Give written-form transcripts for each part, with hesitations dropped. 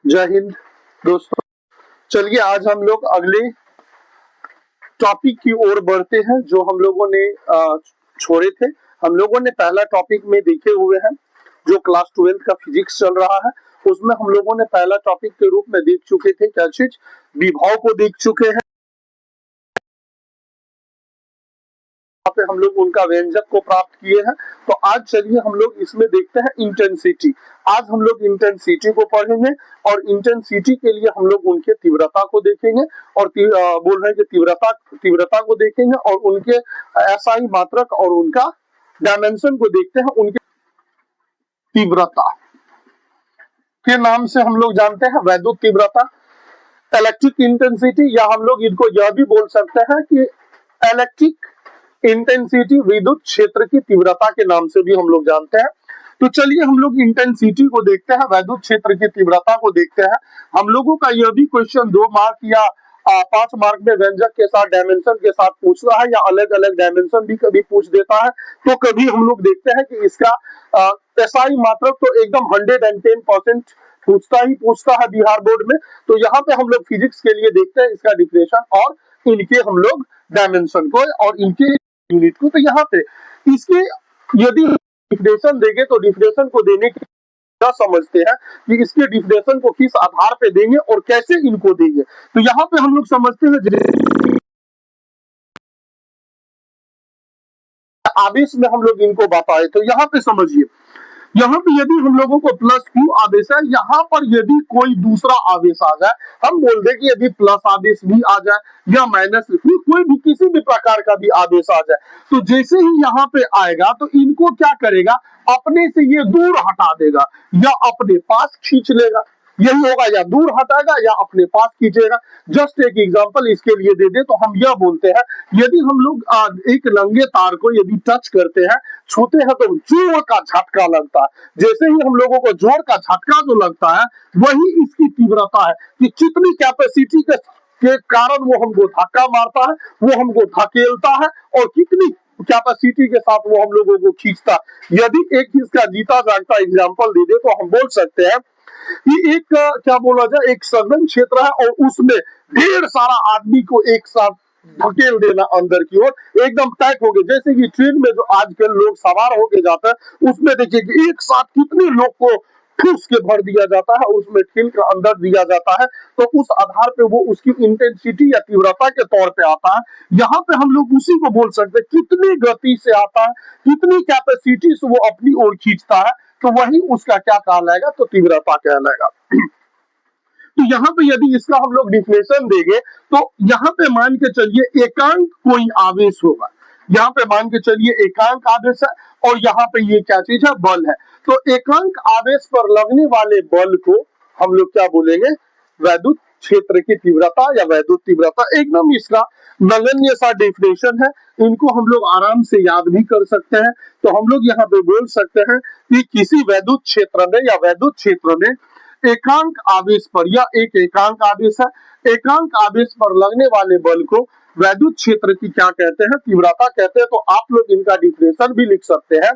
जय हिंद दोस्तों। चलिए आज हम लोग अगले टॉपिक की ओर बढ़ते हैं जो हम लोगों ने छोड़े थे। हम लोगों ने पहला टॉपिक में देखे हुए हैं जो क्लास 12 का फिजिक्स चल रहा है, उसमें हम लोगों ने पहला टॉपिक के रूप में देख चुके थे क्या चीज, विभव को देख चुके हैं। पे हम लोग उनका व्यंजक को प्राप्त किए हैं। तो आज चलिए हम लोग इसमें देखते हैं इंटेंसिटी। आज हम लोग इंटेंसिटी को पढ़ेंगे और इंटेंसिटी के लिए हम लोग उनके तीव्रता को देखेंगे और बोल रहे हैं कि तीव्रता को देखेंगे और उनके एसआई मात्रक और उनका डायमेंशन को देखते हैं। उनके तीव्रता के नाम से हम लोग जानते हैं वैद्युत तीव्रता, इलेक्ट्रिक इंटेंसिटी, या हम लोग इनको यह भी बोल सकते हैं कि इलेक्ट्रिक इंटेंसिटी, विद्युत क्षेत्र की तीव्रता के नाम से भी हम लोग जानते हैं। तो चलिए हम लोग इंटेंसिटी को देखते हैं, वैद्युत क्षेत्र की तीव्रता को देखते हैं। हम लोगों का यह भी क्वेश्चन 2 मार्क या 5 मार्क में व्यंजक के साथ डायमेंशन के साथ पूछ रहा है या अलग अलग डायमेंशन भी कभी पूछ देता है। तो कभी हम लोग देखते हैं कि इसका एसआई मात्रक तो एकदम 110% पूछता है बिहार बोर्ड में। तो यहाँ पे हम लोग फिजिक्स के लिए देखते हैं इसका डिफिनेशन और इनके हम लोग डायमेंशन को और इनके यूनिट को। तो यहाँ पे इसके यदि डिफिनेशन देंगे तो डिफिनेशन को देने की क्या समझते हैं कि इसके डिफिनेशन को किस आधार पे देंगे और कैसे इनको देंगे। तो यहाँ पे हम लोग समझते हैं आवेश में हम लोग इनको बताए। तो यहाँ पे समझिए, यहाँ पे यदि हम लोगों को प्लस क्यू आवेश है, यहाँ पर यदि कोई दूसरा आवेश आ जाए, हम बोल दे कि यदि प्लस आवेश भी आ जाए या माइनस कोई भी किसी भी प्रकार का भी आवेश आ जाए, तो जैसे ही यहाँ पे आएगा तो इनको क्या करेगा, अपने से ये दूर हटा देगा या अपने पास खींच लेगा। यही होगा, या दूर हटाएगा या अपने पास खींचेगा। जस्ट एक एग्जांपल इसके लिए दे दे तो हम यह बोलते हैं, यदि हम लोग एक नंगे तार को यदि टच करते हैं, छूते हैं, तो जोर का झटका लगता है। जैसे ही हम लोगों को जोर का झटका जो लगता है, वही इसकी तीव्रता है कि कितनी कैपेसिटी के कारण वो हमको धक्का मारता है, वो हमको धकेलता है और कितनी कैपेसिटी के साथ वो हम लोगों को खींचता है। यदि एक इसका जीता जागता एग्जाम्पल दे दे तो हम बोल सकते हैं कि एक क्या बोला जाए, एक सघन क्षेत्र है और उसमें ढेर सारा आदमी को एक साथ धकेल देना अंदर की ओर, एकदम टाइट हो गए। जैसे कि ट्रेन में जो आजकल लोग सवार होके जाते हैं, उसमें देखिए कि एक साथ कितने लोग को ठूस के भर दिया जाता है, उसमें ठेल के अंदर दिया जाता है। तो उस आधार पे वो उसकी इंटेंसिटी या तीव्रता के तौर पे आता है। यहाँ पे हम लोग उसी को बोल सकते हैं कितनी गति से आता है, कितनी कैपेसिटी से वो अपनी ओर खींचता है, तो वही उसका क्या कहलाएगा, तो तीव्रता कहलाएगा। तो यहाँ पे यदि इसका हम लोग डिफिनेशन देंगे तो यहाँ पे मान के चलिए एकांक कोई आवेश होगा, यहाँ पे मान के चलिए एकांक आवेश है और यहाँ पे ये क्या चीज है, बल है। तो एकांक आवेश पर लगने वाले बल को हम लोग क्या बोलेंगे, वैद्युत क्षेत्र की तीव्रता या वैद्युत तीव्रता। एकदम इसका नगण्य सा डेफिनेशन है, इनको हम लोग आराम से याद भी कर सकते हैं। तो हम लोग यहाँ पे बोल सकते हैं कि किसी वैद्युत क्षेत्र में या वैद्युत क्षेत्र में एकांक आवेश पर, या एक एकांक आवेश है, एकांक आवेश पर लगने वाले बल को वैद्युत क्षेत्र की क्या कहते हैं, तीव्रता कहते हैं। तो आप लोग इनका डिफिनेशन भी लिख सकते हैं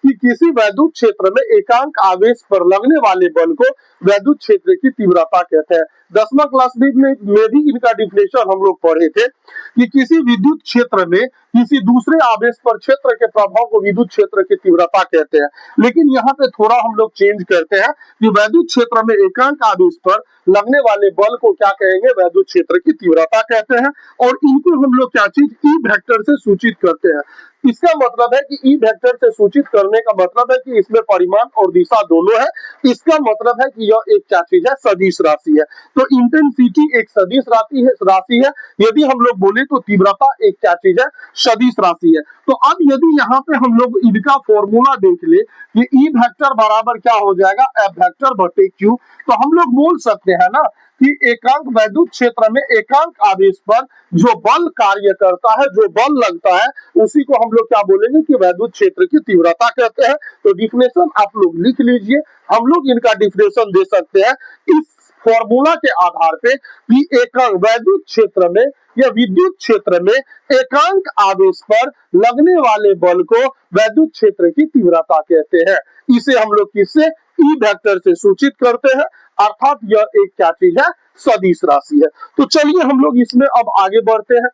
कि किसी वैद्युत क्षेत्र में एकांक आवेश पर लगने वाले बल को वैद्युत क्षेत्र की तीव्रता कहते हैं। 10वां क्लास में भी इनका डिफिनेशन हम लोग पढ़े थे कि किसी विद्युत क्षेत्र में किसी दूसरे आवेश पर क्षेत्र के प्रभाव को विद्युत क्षेत्र की तीव्रता कहते हैं। लेकिन यहाँ पे थोड़ा हम लोग चेंज करते हैं कि वैद्युत क्षेत्र में एकांक आवेश पर लगने वाले बल को क्या कहेंगे, वैद्युत क्षेत्र की तीव्रता कहते हैं। और इनको हम लोग क्या चीज, ई वेक्टर से सूचित करते हैं। इसका मतलब है कि ई वेक्टर से सूचित करने का मतलब है कि इसमें परिमाण और दिशा दोनों है। इसका मतलब है कि यह एक क्या चीज है, सदिश राशि है। तो इंटेंसिटी एक सदिश राशि है। यदि हम लोग बोले तो तीव्रता एक क्या चीज है, सदिश राशि है। तो अब यदि यहाँ पे हम लोग इनका फॉर्मूला देख ले कि ई वेक्टर बराबर क्या हो जाएगा, एफ वेक्टर बटे क्यू, तो हम लोग बोल सकते हैं ना कि एकांक वैद्युत क्षेत्र में एकांक आवेश पर जो बल कार्य करता है, जो बल लगता है, उसी को हम लोग क्या बोलेंगे कि वैद्युत क्षेत्र की तीव्रता कहते हैं। तो डिफिनेशन आप लोग लिख लीजिए, हम लोग इनका डिफिनेशन दे सकते हैं इस फॉर्मूला के आधार पे कि एकांक वैद्युत क्षेत्र में या विद्युत क्षेत्र में एकांक आवेश पर लगने वाले बल को वैद्युत क्षेत्र की तीव्रता कहते हैं। इसे हम लोग किससे, ई वेक्टर से सूचित करते हैं। अर्थात यह एक क्या चीज है, सदिश राशि है। तो चलिए हम लोग इसमें अब आगे बढ़ते हैं।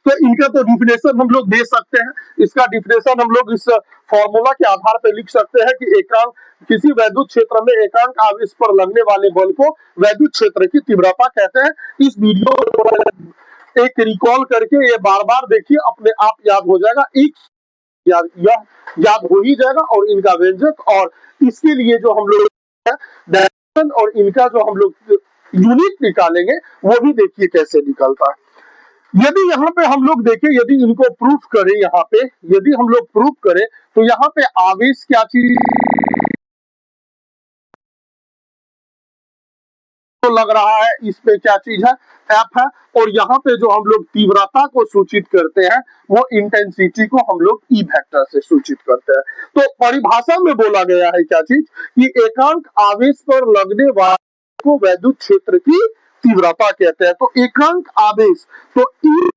तो इनका तो डिफिनेशन हम लोग दे सकते हैं। इसका डिफिनेशन हम लोग इस फॉर्मूला के आधार पर लिख सकते हैं कि एकांक किसी वैद्युत क्षेत्र में एकांक आवेश पर लगने वाले बल को वैद्युत क्षेत्र की तीव्रता कहते हैं। इस वीडियो को एक रिकॉल करके ये बार बार देखिए, अपने आप याद हो जाएगा। एक यह याद हो ही जाएगा, और इनका व्यंजक, और इसके लिए जो हम लोग डायरेक्शन और इनका जो हम लोग यूनिट निकालेंगे वो भी देखिए कैसे निकलता है। यदि यहाँ पे हम लोग देखें, यदि इनको प्रूफ करें, यहाँ पे यदि हम लोग प्रूफ करें तो यहाँ पे आवेश क्या चीज तो लग रहा है, इस पे क्या चीज है, एफ है। और यहाँ पे जो हम लोग तीव्रता को सूचित करते हैं वो इंटेंसिटी को हम लोग ई वेक्टर से सूचित करते हैं। तो परिभाषा में बोला गया है क्या चीज, कि एकांक आवेश पर लगने वाले को वैद्युत क्षेत्र की तीव्रता कहते हैं। तो एकांक आवेश, तो ई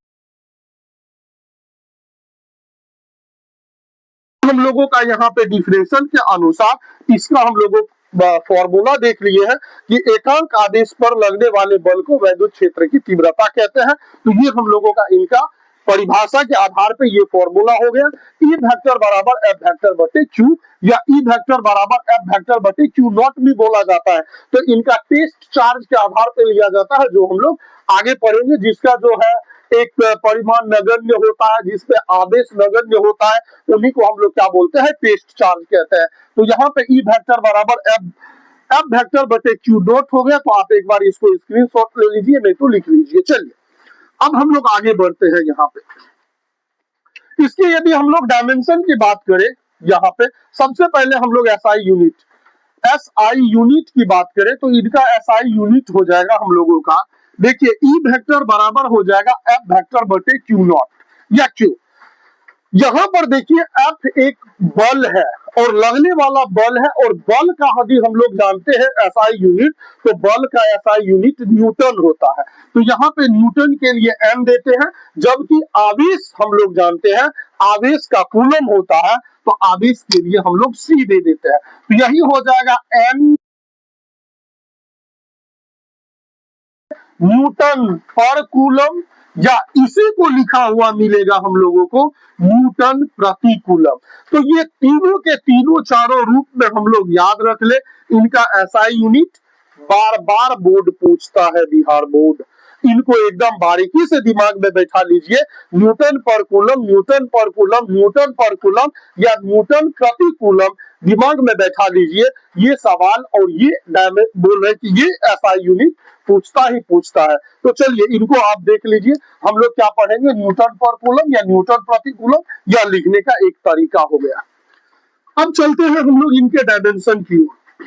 हम लोगों का यहाँ पे डिफिनेशन के अनुसार इसका हम लोगों फॉर्मूला देख लिए हैं कि एकांक आवेश पर लगने वाले बल को वैद्युत क्षेत्र की तीव्रता कहते हैं। तो ये हम लोगों का इनका परिभाषा के आधार पे ये फॉर्मूला हो गया। ई वेक्टर बराबर एफ वेक्टर बटे क्यू, या ई वेक्टर बराबर एफ वेक्टर बटे क्यू नॉट भी बोला जाता है। तो इनका टेस्ट चार्ज के आधार पे लिया जाता है, जो हम लोग आगे पढ़ेंगे, जिसका जो है एक परिमाण नगण्य होता है, जिसपे आवेश नगण्य होता है, उन्हीं को हम लोग क्या बोलते हैं, टेस्ट चार्ज कहते हैं। तो यहाँ पे ई वेक्टर बराबर एफ वेक्टर बटे क्यू डॉट हो गया। तो आप एक बार इसको स्क्रीनशॉट ले लीजिए, नहीं तो लिख लीजिए। चलिए अब हम लोग आगे बढ़ते हैं। यहाँ पे इसके यदि हम लोग डायमेंशन की बात करें, यहाँ पे सबसे पहले हम लोग एसआई यूनिट की बात करें तो इनका एसआई यूनिट हो जाएगा हम लोगों का, देखिए ई वेक्टर बराबर हो जाएगा एफ वेक्टर बटे क्यू नॉट या क्यू। यहां पर देखिए एफ एक बल है और लगने वाला बल है, और बल का यदि हम लोग जानते हैं एसआई यूनिट, तो बल का एसआई यूनिट न्यूटन होता है। तो यहाँ पे न्यूटन के लिए एम देते हैं, जबकि आवेश हम लोग जानते हैं आवेश का कूलम होता है, तो आवेश के लिए हम लोग सी दे देते हैं। तो यही हो जाएगा एम न्यूटन पर कूलम, या इसी को लिखा हुआ मिलेगा हम लोगों को न्यूटन प्रति कूलम। तो ये तीनों के तीनों चारों रूप में हम लोग याद रख ले। इनका एसआई यूनिट बार बार बोर्ड पूछता है, बिहार बोर्ड, इनको एकदम बारीकी से दिमाग में बैठा लीजिए। न्यूटन पर कूलम, न्यूटन पर कूलम, न्यूटन पर कूलम, या न्यूटन प्रति कूलम, दिमाग में बैठा लीजिए ये सवाल। और ये बोल रहे कि ये एसआई यूनिट पूछता ही पूछता है। तो चलिए इनको आप देख लीजिए। हम लोग क्या पढ़ेंगे, न्यूटन पर कूलम या न्यूटन प्रति कूलम, या लिखने का एक तरीका हो गया। अब चलते हैं हम लोग इनके डायमेंशन की ओर।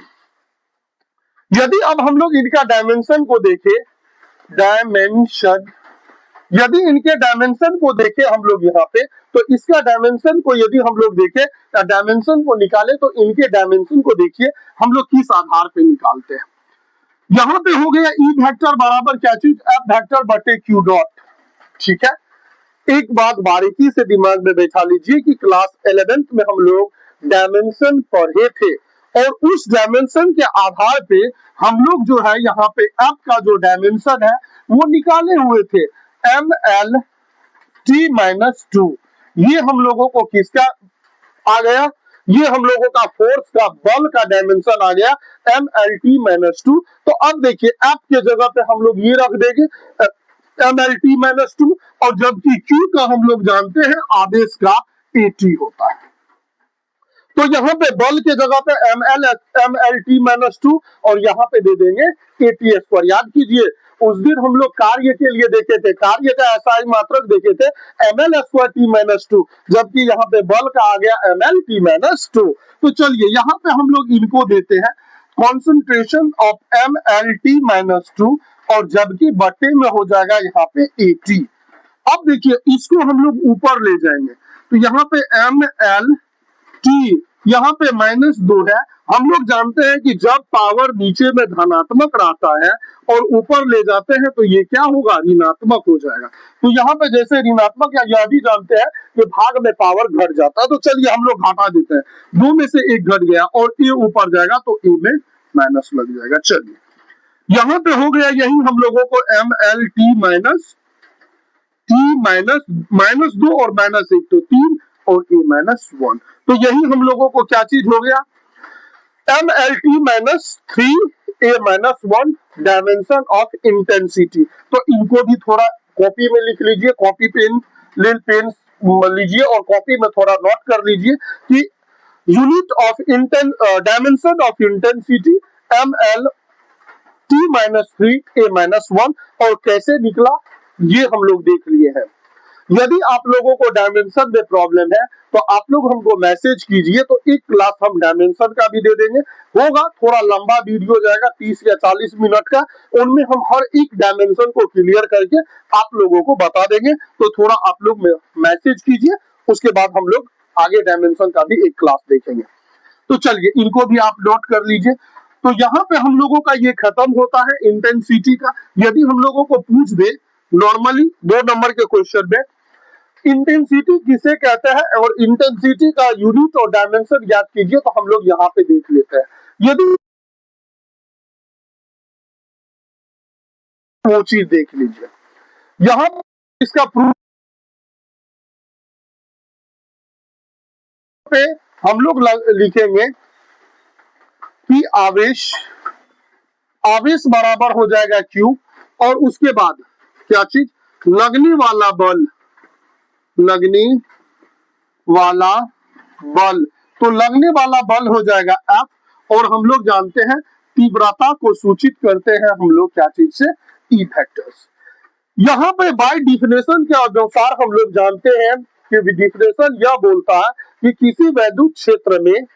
यदि अब हम लोग इनका डायमेंशन को देखें, डायमेंशन, यदि इनके डायमेंशन को देखें हम लोग यहाँ पे, तो इसका डायमेंशन को यदि हम लोग देखें, डायमेंशन को निकाले, तो इनके डायमेंशन को देखिए हम लोग किस आधार पे निकालते हैं। यहाँ पे हो गया ई वेक्टर बराबर क्या चीज, एफ वेक्टर बटे क्यू डॉट। ठीक है, एक बात बारीकी से दिमाग में बैठा लीजिए कि क्लास 11th में हम लोग डायमेंशन पढ़े थे, और उस डायमेंशन के आधार पे हम लोग जो है यहाँ पे एफ का जो डायमेंशन है वो निकाले हुए थे, M L T minus two. ये हम लोगों को किसका आ गया, ये हम लोगों का फोर्स का, बल का डायमेंशन आ गया M L T minus two. तो अब देखिए एफ के जगह पे हम लोग ये रख देंगे M L T minus two, और जबकि क्यू का हम लोग जानते हैं आवेश का एटी होता है। तो यहाँ पे बल के जगह पे M L T minus two, और यहाँ पे दे देंगे एटी स्क्वायर। याद कीजिए उस दिन हम लोग कार्य के लिए देखे थे, कार्य का एसआई मात्रक देखे थे M L square T minus two, जबकि यहाँ पे बल का आ गया M L T minus two. तो चलिए यहाँ पे हम लोग इनको देते हैं concentration of M L T minus two, और जबकि बटे में हो जाएगा यहाँ पे एटी। अब देखिए इसको हम लोग ऊपर ले जाएंगे, तो यहाँ पे एम एल टी, यहाँ पे माइनस दो है। हम लोग जानते हैं कि जब पावर नीचे में धनात्मक रहता है और ऊपर ले जाते हैं तो ये क्या होगा, ऋणात्मक हो जाएगा। तो यहाँ पे जैसे ऋणात्मक, या यह भी जानते हैं कि भाग में पावर घट जाता है, तो चलिए हम लोग घटा देते हैं, दो में से एक घट गया और ए ऊपर जाएगा, तो ए में माइनस लग जाएगा। चलिए यहाँ पे हो गया यही हम लोगों को MLT माइनस T माइनस 2 और -1 तो 3 और A-1। तो यही हम लोगों को क्या चीज हो गया, MLT minus 3 A-1 dimension of intensity. तो इनको भी थोड़ा कॉपी में लिख लीजिए, कॉपी पेन पेन लीजिए और कॉपी में थोड़ा नोट कर लीजिए कि unit of dimension of intensity MLT-3 A-1 और कैसे निकला ये हम लोग देख लिए हैं। यदि आप लोगों को डायमेंशन में प्रॉब्लम है तो आप लोग हमको मैसेज कीजिए, तो एक क्लास हम डायमेंशन का भी दे देंगे। होगा थोड़ा लंबा वीडियो जाएगा 30 या 40 मिनट का, उनमें हम हर एक डायमेंशन को क्लियर करके आप लोगों को बता देंगे। तो थोड़ा आप लोग मैसेज कीजिए, उसके बाद हम लोग आगे डायमेंशन का भी एक क्लास देखेंगे। तो चलिए इनको भी आप नोट कर लीजिए। तो यहाँ पे हम लोगों का ये खत्म होता है इंटेंसिटी का। यदि हम लोगों को पूछ दे नॉर्मली 2 नंबर के क्वेश्चन में इंटेंसिटी किसे कहते हैं और इंटेंसिटी का यूनिट और डायमेंशन याद कीजिए, तो हम लोग यहाँ पे देख लेते हैं। यदि वो चीज देख लीजिए, यहाँ इसका प्रूफ पे हम लोग लिखेंगे कि आवेश बराबर हो जाएगा Q और उसके बाद क्या चीज, लगने वाला बल, लगने वाला बल। तो लगने वाला बल हो जाएगा F और हम लोग जानते हैं तीव्रता को सूचित करते हैं हम लोग क्या चीज से, E फैक्टर्स। यहाँ पे बाय डिफिनेशन के अनुसार हम लोग जानते हैं कि डिफिनेशन यह बोलता है कि किसी वैद्युत क्षेत्र में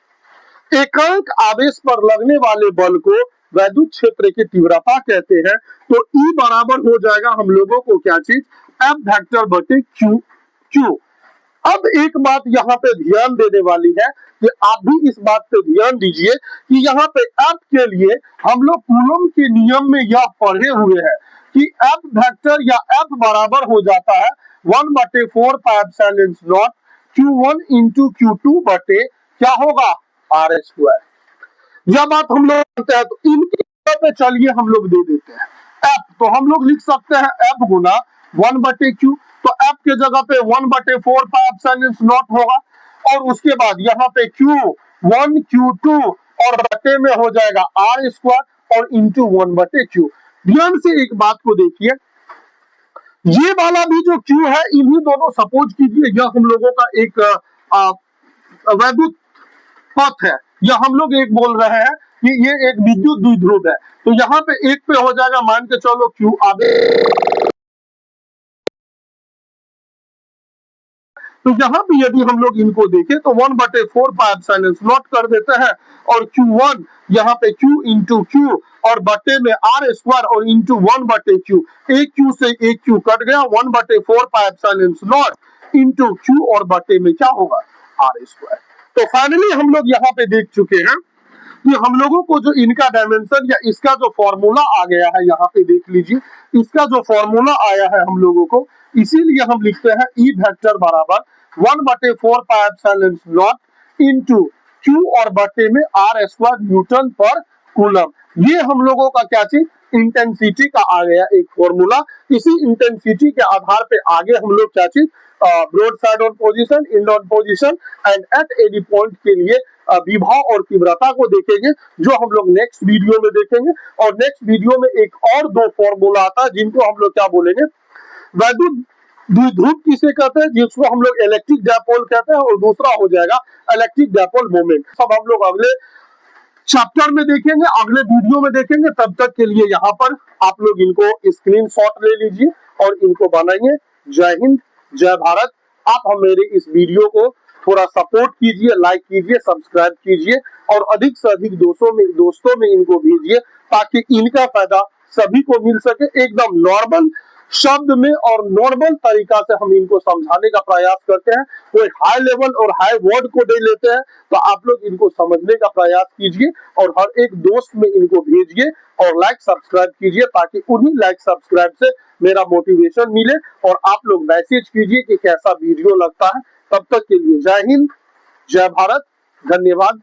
एकांक आवेश पर लगने वाले बल को वैद्युत क्षेत्र की तीव्रता कहते हैं। तो E बराबर हो जाएगा हम लोगों को क्या चीज, F वेक्टर बटे Q। अब एक बात यहाँ पे ध्यान देने वाली है कि आप भी इस बात पे ध्यान दीजिए कि यहाँ पे F के लिए हम लोग कूलम के नियम में यह पढ़े हुए हैं कि F वेक्टर या F बराबर हो जाता है 1/4 Q1 इंटू Q2 बटे क्या होगा R²। यह बात हम लोग जानते हैं। तो इनकी जगह पे चलिए हम लोग दे देते हैं F, तो हम लोग लिख सकते हैं F गुना 1/Q। तो F के जगह पे 1/4 होगा और उसके बाद यहाँ पे Q1 Q2 और बटे में हो जाएगा R² और इंटू 1/Q। ध्यान से एक बात को देखिए, ये वाला भी जो Q है, इन्हीं दोनों, सपोज कीजिए यह हम लोगों का एक वैद्युत पथ है, या हम लोग एक बोल रहे हैं कि ये एक विद्युत द्विध्रुव है। तो यहाँ पे एक पे हो जाएगा मान के चलो Q आगे। तो यहाँ पे यदि हम लोग इनको देखें तो 1/4 कर देते हैं और Q1 यहाँ पे Q इंटू Q और बटे में R² और इंटू 1/Q। एक Q से एक Q कट गया, 1/4 इंटू Q और बटे में क्या होगा R²। तो फाइनली हम लोग यहाँ पे देख चुके हैं कि हम लोगों को जो इनका डायमेंशन या इसका जो फॉर्मूला आ गया है, यहाँ पे देख लीजिए इसका जो फॉर्मूला आया है हम लोगों को, इसीलिए हम लिखते हैं E वेक्टर बराबर 1/4 इंटू Q और बटे में R² न्यूटन पर कूलम। ये हम लोगों का क्या चीज, इंटेंसिटी का आ गया एक फॉर्मूला। इसी इंटेंसिटी के आधार पे आगे हम लोग क्या चीज, broadside on position, end on position and at any point के लिए विभव और तीव्रता को देखेंगे, जो हम लोग नेक्स्ट वीडियो में देखेंगे। और नेक्स्ट वीडियो में एक और 2 फॉर्मूला आता है जिनको हम लोग क्या बोलेंगे, वैद्युत द्विध्रुव किसे कहते हैं, जिसको हम लोग इलेक्ट्रिक डायपोल कहते हैं, और दूसरा हो जाएगा इलेक्ट्रिक डायपोल मोमेंट। सब हम लोग अगले चैप्टर में देखेंगे, अगले वीडियो में देखेंगे। तब तक के लिए यहाँ पर आप लोग इनको स्क्रीनशॉट ले लीजिए और इनको बनाइए। जय हिंद, जय भारत। आप हम मेरे इस वीडियो को थोड़ा सपोर्ट कीजिए, लाइक कीजिए, सब्सक्राइब कीजिए और अधिक से अधिक दोस्तों में इनको भेजिए, ताकि इनका फायदा सभी को मिल सके। एकदम नॉर्मल शब्द में और नॉर्मल तरीका से हम इनको समझाने का प्रयास करते हैं। कोई हाई लेवल और हाई वर्ड को दे लेते हैं, तो आप लोग इनको समझने का प्रयास कीजिए और हर एक दोस्त में इनको भेजिए और लाइक सब्सक्राइब कीजिए, ताकि उन्हीं लाइक सब्सक्राइब से मेरा मोटिवेशन मिले और आप लोग मैसेज कीजिए कि कैसा वीडियो लगता है। तब तक के लिए जय हिंद, जय भारत, धन्यवाद।